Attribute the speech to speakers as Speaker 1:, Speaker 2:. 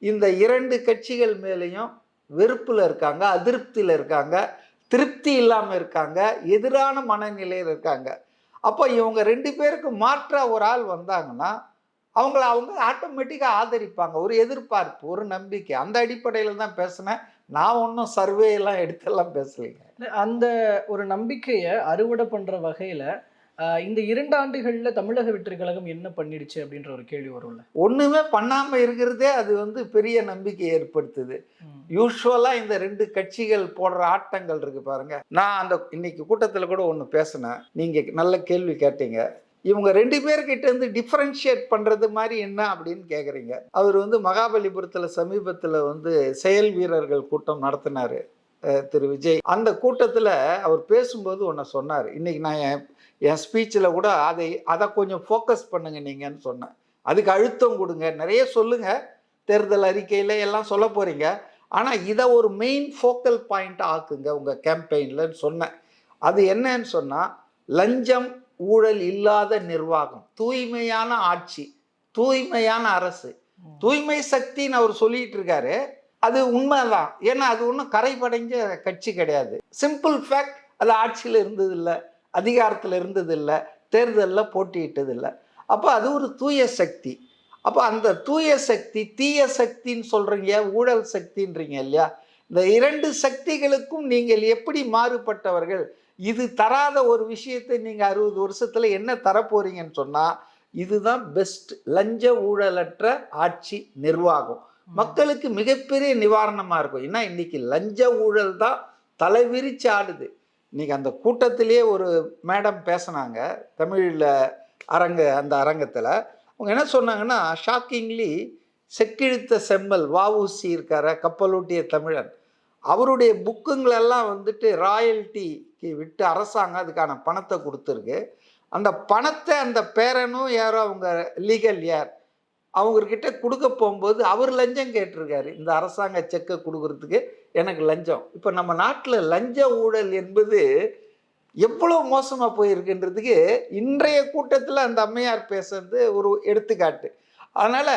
Speaker 1: இந்த 2 கட்சிகள் மேலேயும் வெறுப்புல இருக்காங்க, அதிருப்தியில இருக்காங்க, திருப்தி இல்லாம இருக்காங்க, எதிரான மனநிலையில இருக்காங்க. அப்போ இவங்க 2 பேருக்கு மாற்றா ஒரு ஆள் வந்தாங்கன்னா, அவங்க ஆட்டோமேட்டிக்கா ஆதரிப்பாங்க. ஒரு எதிர்பார்ப்பு, ஒரு நம்பிக்கை. அந்த அடிப்படையில தான் பேசினேன். நான் ஒண்ணும் சர்வே எல்லாம் எடுத்தெல்லாம் பேசலைங்க.
Speaker 2: அந்த ஒரு நம்பிக்கைய அறுவடை பண்ற வகையில, இந்த 2 ஆண்டுகள்ல தமிழக வெற்றி கழகம் என்ன பண்ணிடுச்சு அப்படின்ற ஒரு கேள்வி வரும்ல.
Speaker 1: ஒண்ணுமே பண்ணாம இருக்கிறதே அது பெரிய நம்பிக்கையை ஏற்படுத்துது.
Speaker 2: ம்.
Speaker 1: யூசுவலா இந்த 2 கட்சிகள் போடுற ஆட்டங்கள் இருக்கு பாருங்க. நான் அந்த இன்னைக்கு கூட்டத்துல கூட ஒண்ணு பேசினேன். நீங்க நல்ல கேள்வி கேட்டீங்க. இவங்க 2 பேர்கிட்ட இருந்து டிஃபரன்ஷியேட் பண்றது மாரி என்ன அப்படின்னு கேக்குறீங்க. அவர் மகாபலிபுரத்துல சமீபத்துல செயல் வீரர்கள் கூட்டம் நடத்தினாரு. திரு விஜய். அந்த கூட்டத்துல அவர் பேசும்போது ஒண்ண சொன்னாரு. இன்னைக்கு நான் என் என் ஸ்பீச்ல கூட அத கொஞ்சம் ஃபோக்கஸ் பண்ணுங்க நீங்கன்னு சொன்னேன். அதுக்கு அழுத்தம் கொடுங்க. நிறைய சொல்லுங்க. தேர்தல் அறிக்கையில எல்லாம் சொல்ல போறீங்க. ஆனா இத ஒரு மெயின் ஃபோக்கல் பாயிண்ட் ஆக்குங்க உங்க கேம்பெயின்லன்னு சொன்னேன். அது என்னன்னு சொன்னா, லஞ்சம், ஊழல் இல்லாத நிர்வாகம், தூய்மையான ஆட்சி, தூய்மையான அரசு.
Speaker 2: ம்.
Speaker 1: தூய்மை சக்தின்னு அவர் சொல்லிட்டு இருக்காரு. அது உண்மைதான். ஏன்னா அது ஒண்ணும் கரைபடைஞ்ச கட்சி கிடையாது. சிம்பிள் ஃபேக்ட், அது ஆட்சியில இருந்தது இல்ல, அதிகாரத்துல இருந்தது இல்ல, தேர்தல்ல போட்டியிட்டது இல்ல. அப்ப அது ஒரு தூய சக்தி. அப்ப அந்த தூய சக்தி, தீய சக்தின்னு சொல்றீங்க, ஊழல் சக்தின்றீங்க இல்லையா? இந்த 2 சக்திகளுக்கும் நீங்கள் எப்படி மாறுபட்டவர்கள்? இது தராத ஒரு விஷயத்தை நீங்க 60 வருஷத்துல என்ன தரப்போறீங்கன்னு சொன்னா, இதுதான் பெஸ்ட் லஞ்ச ஊழலற்ற ஆட்சி நிர்வாகம்.
Speaker 2: ம்.
Speaker 1: மக்களுக்கு மிகப்பெரிய நிவாரணமா இருக்கும். ஏன்னா இன்னைக்கு லஞ்ச ஊழல் தான் தலைவிரிச்சு ஆடுது. இன்னைக்கு அந்த கூட்டத்திலேயே ஒரு மேடம் பேசினாங்க தமிழ்ல, அந்த அரங்கத்துல. அவங்க என்ன சொன்னாங்கன்னா, ஷாக்கிங்லி செக்கிழுத்த செம்மல் வஉசி இருக்கார, கப்பலோட்டிய தமிழன். அவருடைய புக்குங்களெல்லாம் ராயல்ட்டிக்கு விட்டு அரசாங்கம் அதுக்கான பணத்தை கொடுத்துருக்கு. அந்த பணத்தை அந்த பேரனும் யாரோ அவங்க லீகல் யார் அவங்ககிட்ட கொடுக்க போகும்போது அவர் லஞ்சம் கேட்டிருக்காரு. இந்த அரசாங்க செக்கை கொடுக்கறதுக்கு எனக்கு லஞ்சம். இப்போ நம்ம நாட்டில் லஞ்ச ஊழல் என்பது எவ்வளவு மோசமா போயிருக்குன்றதுக்கு இன்றைய கூட்டத்தில் அந்த அம்மையார் பேசுறது ஒரு எடுத்துக்காட்டு. அதனால